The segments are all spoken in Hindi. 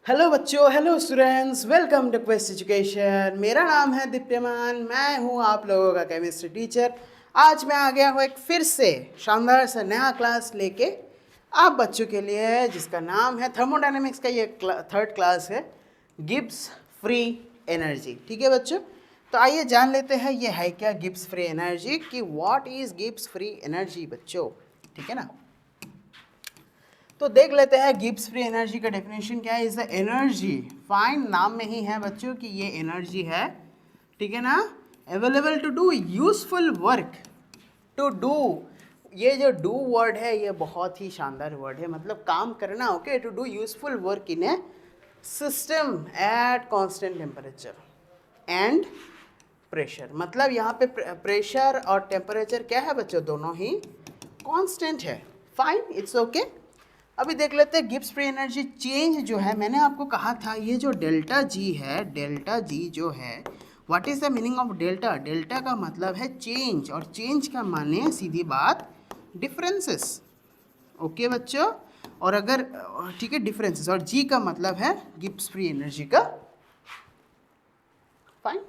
हेलो बच्चों, hello students, welcome to Quest Education. मेरा नाम है दिप्यमान, मैं हूँ आप लोगों का केमिस्ट्री टीचर। आज मैं आ गया हूँ एक फिर से शानदार सा नया क्लास लेके आप बच्चों के लिए, जिसका नाम है थर्मोडायनेमिक्स का। ये थर्ड क्लास है, गिब्स फ्री एनर्जी। ठीक है बच्चों, तो आइए जान लेते हैं ये है क्या गिब्स फ्री एनर्जी, कि what is Gibbs free energy बच्चों। ठीक है ना, तो देख लेते हैं गिब्स फ्री एनर्जी का डेफिनेशन क्या है। इज द एनर्जी, फाइन नाम में ही है बच्चों कि ये एनर्जी है, ठीक है ना, available to do useful work. To do, ये जो डू वर्ड है ये बहुत ही शानदार वर्ड है, मतलब काम करना। Okay, to do useful work in a system at constant temperature and pressure. मतलब यहाँ पे प्रेशर और टेम्परेचर क्या है बच्चों, दोनों ही कांस्टेंट है। Fine, it's okay. अभी देख लेते हैं गिब्स फ्री एनर्जी चेंज जो है। मैंने आपको कहा था ये जो डेल्टा जी है, डेल्टा जी जो है, what is the meaning of delta. Delta का मतलब है चेंज, और चेंज का माने सीधी बात डिफरेंसेस। ओके बच्चों, और अगर ठीक है डिफरेंसेस, और जी का मतलब है गिब्स फ्री एनर्जी का। Fine,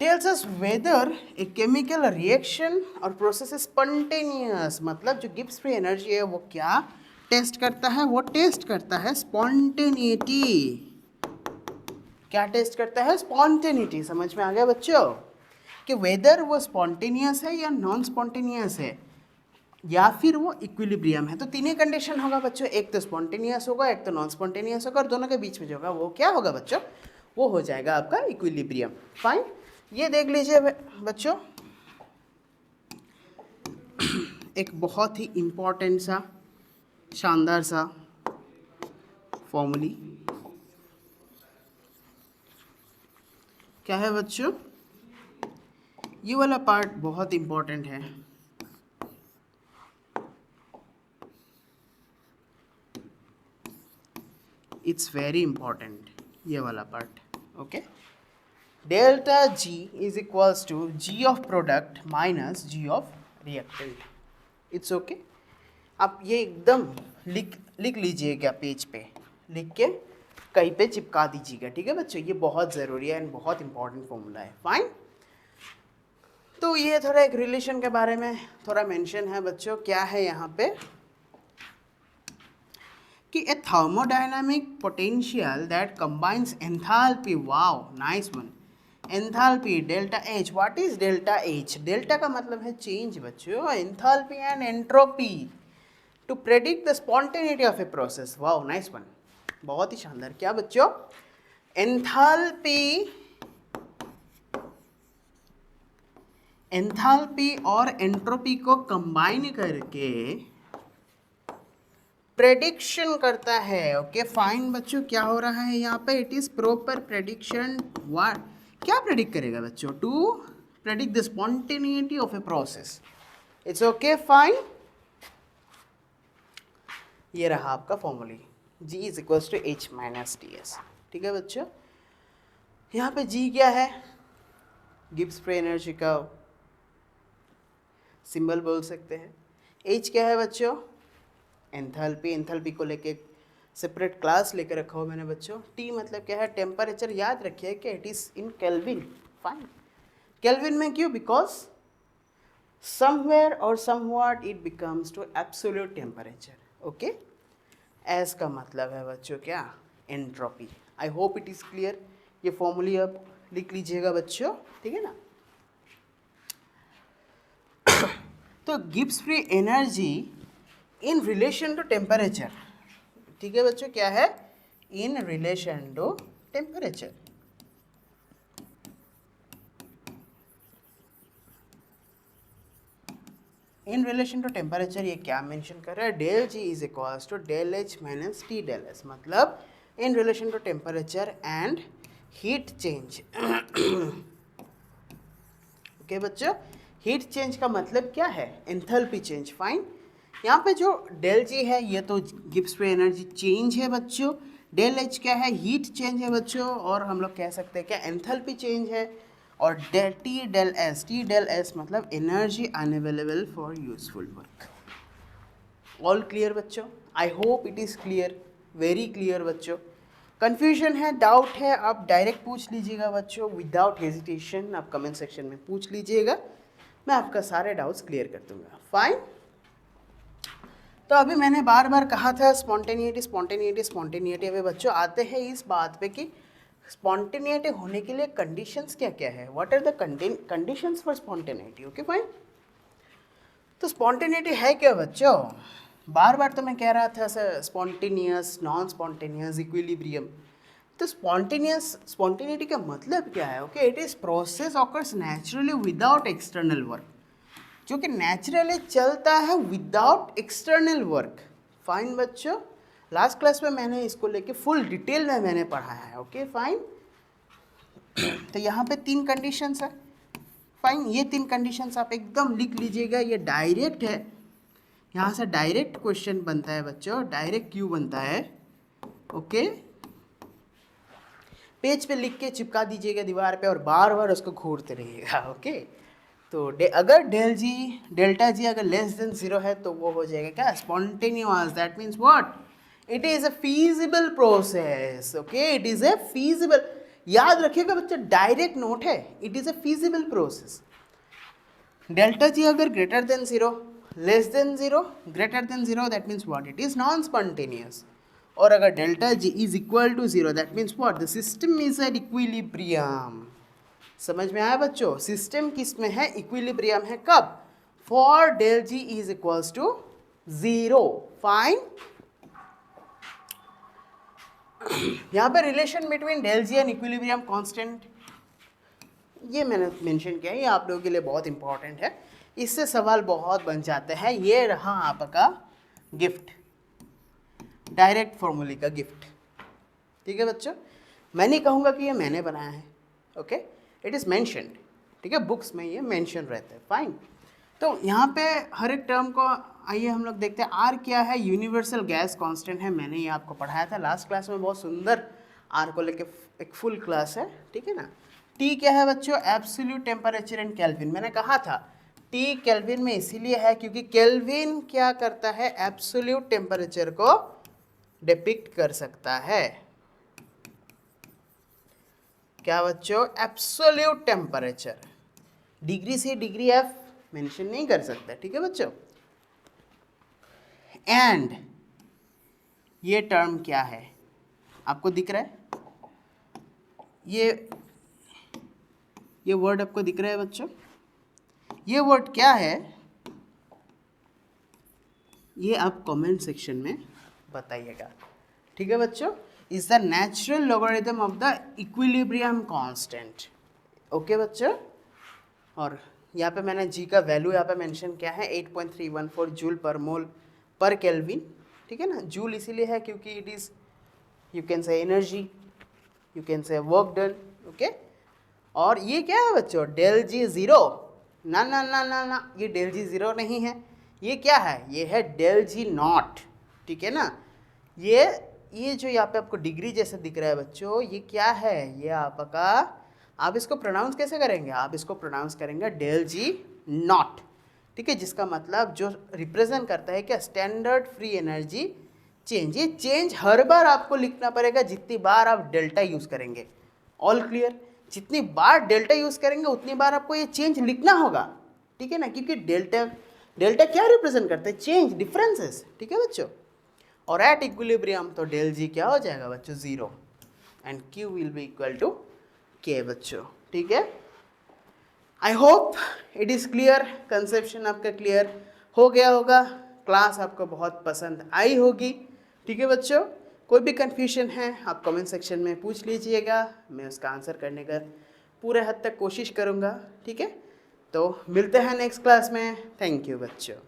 tells us whether a chemical reaction or process is spontaneous। मतलब जो गिब्स फ्री एनर्जी है वो क्या टेस्ट करता है, वो टेस्ट करता है स्पॉन्टेनिटी। क्या टेस्ट करता है, स्पॉन्टेनिटी। समझ में आ गया बच्चों कि वेदर वो स्पॉन्टेनियस है या नॉन स्पॉन्टेनियस है, या फिर वो इक्विलिब्रियम है। तो तीन ही कंडीशन होगा बच्चों, एक तो स्पॉन्टेनियस होगा, एक तो नॉन स्पॉन्टेनियस होगा, और दोनों के बीच में जो होगा वो क्या होगा बच्चों, वो हो जाएगा आपका इक्विलिब्रियम। फाइन, ये देख लीजिए बच्चों, एक बहुत ही इम्पोर्टेंट सा शानदार सा फॉर्मूली। क्या है बच्चों, ये वाला पार्ट बहुत इम्पोर्टेंट है। इट्स वेरी इम्पोर्टेंट ये वाला part. Okay, delta G is equals to G of product minus G of reactant. It's okay, आप ये एकदम लिख लिख लीजिएगा, पेज पे लिख के कहीं पे चिपका दीजिएगा। ठीक है बच्चों, ये बहुत ज़रूरी है एंड बहुत इंपॉर्टेंट फॉर्मूला है। फाइन, तो ये थोड़ा एक रिलेशन के बारे में थोड़ा मेंशन है बच्चों। क्या है यहाँ पे कि a thermodynamic potential that combines enthalpy, wow nice one, enthalpy delta H. What is delta H, delta का मतलब है चेंज बच्चों, enthalpy and entropy, to predict the spontaneity of a process. Wow nice one, बहुत ही शानदार। क्या बच्चों, एंथैल्पी, एंथैल्पी और एंट्रोपी को कंबाइन करके प्रेडिक्शन करता है। ओके फाइन बच्चों, क्या हो रहा है यहाँ पे, it is proper prediction. What, क्या प्रेडिक्ट करेगा बच्चों, to predict the spontaneity of a process. It's okay fine, ये रहा आपका formulae, G is equals to H minus T S. ठीक है बच्चों, यहाँ पे जी क्या है, गिब्स फ्री एनर्जी का सिंबल बोल सकते हैं। एच क्या है बच्चों, एंथैल्पी, एंथैल्पी को लेके सेपरेट क्लास लेकर रखा हो मैंने बच्चों। टी मतलब क्या है, टेम्परेचर। याद रखिए कि it is in Kelvin. Fine, Kelvin में क्यों, बिकॉज समवेयर और somewhat it becomes to absolute temperature. Okay, S का मतलब है बच्चों क्या, entropy. I hope it is clear. ये फॉर्मूली आप लिख लीजिएगा बच्चों, ठीक है ना। तो Gibbs free energy in relation to temperature, ठीक है बच्चों, क्या है, in relation to temperature. In relation to temperature ये क्या मेंशन कर रहा है, del G is equals to del H minus T del S. मतलब in relation to temperature and heat change. Okay बच्चों, हीट चेंज का मतलब क्या है, एंथैल्पी चेंज। फाइन, यहाँ पे जो डेल जी है ये तो गिब्स फ्री एनर्जी चेंज है बच्चों, डेल एच क्या है, हीट चेंज है बच्चों, और हम लोग कह सकते हैं क्या, एंथैल्पी चेंज है। और डेल टी डेल एस मतलब energy unavailable for useful work. All clear बच्चों, I hope it is clear, very clear बच्चों। कन्फ्यूजन है, डाउट है, आप डायरेक्ट पूछ लीजिएगा बच्चों, विदाउट हेजिटेशन आप कमेंट सेक्शन में पूछ लीजिएगा, मैं आपका सारे डाउट्स क्लियर कर दूंगा। फाइन। तो अभी मैंने बार बार कहा था स्पॉन्टेनिटी स्पॉन्टेनिटी स्पॉन्टेनिटी। अभी बच्चों आते हैं इस बात पे कि स्पॉन्टेनिटी होने के लिए कंडीशंस क्या क्या है, what are the conditions for spontaneity. Okay fine. तो स्पॉन्टेनिटी है क्या बच्चों, बार बार तो मैं कह रहा था sir spontaneous, non spontaneous, equilibrium. तो स्पॉन्टेनिटी का मतलब क्या है? Okay, it is process occurs naturally without external work, जो कि नेचुरली चलता है विदाउट एक्सटर्नल वर्क। फाइन बच्चों, लास्ट क्लास में मैंने इसको लेके फुल डिटेल में मैंने पढ़ाया है। Okay fine. तो यहाँ पे 3 कंडीशंस है। फाइन, ये 3 कंडीशंस आप एकदम लिख लीजिएगा, ये डायरेक्ट है, यहाँ से डायरेक्ट क्वेश्चन बनता है बच्चों, डायरेक्ट क्यू बनता है। ओके, पेज पे लिख के चिपका दीजिएगा दीवार पे और बार बार उसको घूरते रहिएगा। ओके, तो अगर डेल्टा जी अगर लेस देन 0 है तो वो हो जाएगा क्या, spontaneous. That means what, it is a feasible process. Okay, it is a feasible, याद रखिएगा बच्चों, डायरेक्ट नोट है, it is a feasible process. Delta G अगर greater than 0, less than 0, greater than 0, that means what, it is non spontaneous. और अगर delta G is equal to 0, that means what, the system is at equilibrium. समझ में आया बच्चों, सिस्टम किस में है, इक्विलिब्रियम है। कब, for del G is equals to 0। Fine. यहाँ पे relation between del G and equilibrium constant, ये मैंने मेंशन किया है, ये आप लोगों के लिए बहुत इंपॉर्टेंट है, इससे सवाल बहुत बन जाते हैं। ये रहा आपका गिफ्ट, डायरेक्ट फॉर्मूले का गिफ्ट। ठीक है बच्चों, मैं नहीं कहूँगा कि ये मैंने बनाया है। Okay, it is mentioned. ठीक है, बुक्स में ये मेंशन रहता है। फाइन। तो यहाँ पे हर एक टर्म को आइए हम लोग देखते हैं। आर क्या है, यूनिवर्सल गैस कांस्टेंट है, मैंने ये आपको पढ़ाया था लास्ट क्लास में, बहुत सुंदर आर को लेके एक फुल क्लास है। ठीक है ना। टी क्या है बच्चों, एब्सोल्यूट टेम्परेचर इन केल्विन। मैंने कहा था टी केल्विन में इसीलिए है क्योंकि केल्विन क्या करता है, एब्सोल्यूट टेम्परेचर को डिपिक्ट कर सकता है। क्या बच्चों, absolute temperature, degree C degree F mention नहीं कर सकता। ठीक है बच्चों। एंड ये टर्म क्या है, आपको दिख रहा है, ये वर्ड आपको दिख रहा है बच्चों, ये वर्ड क्या है, ये आप कमेंट सेक्शन में बताइएगा। ठीक है बच्चों, is the natural logarithm of the equilibrium constant. Okay बच्चों, और यहाँ पे मैंने जी का वैल्यू यहाँ पे मेंशन किया है 8.314 जूल पर मोल पर केल्विन। ठीक है ना, जूल इसीलिए है क्योंकि it is, you can say energy, you can say work done. Okay, और ये क्या है बच्चों, डेल जी 0, ना ना ना ना ना, ये डेल जी 0 नहीं है, ये क्या है, ये है डेल जी नॉट। ठीक है ना, ये जो यहाँ पे आपको डिग्री जैसे दिख रहा है बच्चों, ये क्या है, ये आपका, आप इसको प्रोनाउंस कैसे करेंगे, आप इसको प्रोनाउंस करेंगे डेल जी नॉट। ठीक है, जिसका मतलब जो रिप्रेजेंट करता है क्या, स्टैंडर्ड फ्री एनर्जी चेंज। ये चेंज हर बार आपको लिखना पड़ेगा जितनी बार आप डेल्टा यूज़ करेंगे। ऑल क्लियर, जितनी बार डेल्टा यूज़ करेंगे उतनी बार आपको ये चेंज लिखना होगा। ठीक है ना, क्योंकि डेल्टा क्या रिप्रेजेंट करता है, चेंज, डिफरेंसेस। ठीक है बच्चों, और एट इक्विलिब्रियम तो डेल जी क्या हो जाएगा बच्चों, 0, and Q will be equal to K बच्चों। ठीक है, I hope it is clear, conception आपका क्लियर हो गया होगा, क्लास आपको बहुत पसंद आई होगी। ठीक है बच्चों, कोई भी कन्फ्यूजन है आप कमेंट सेक्शन में पूछ लीजिएगा, मैं उसका आंसर करने का पूरे हद तक कोशिश करूँगा। ठीक है, तो मिलते हैं नेक्स्ट क्लास में। थैंक यू बच्चों।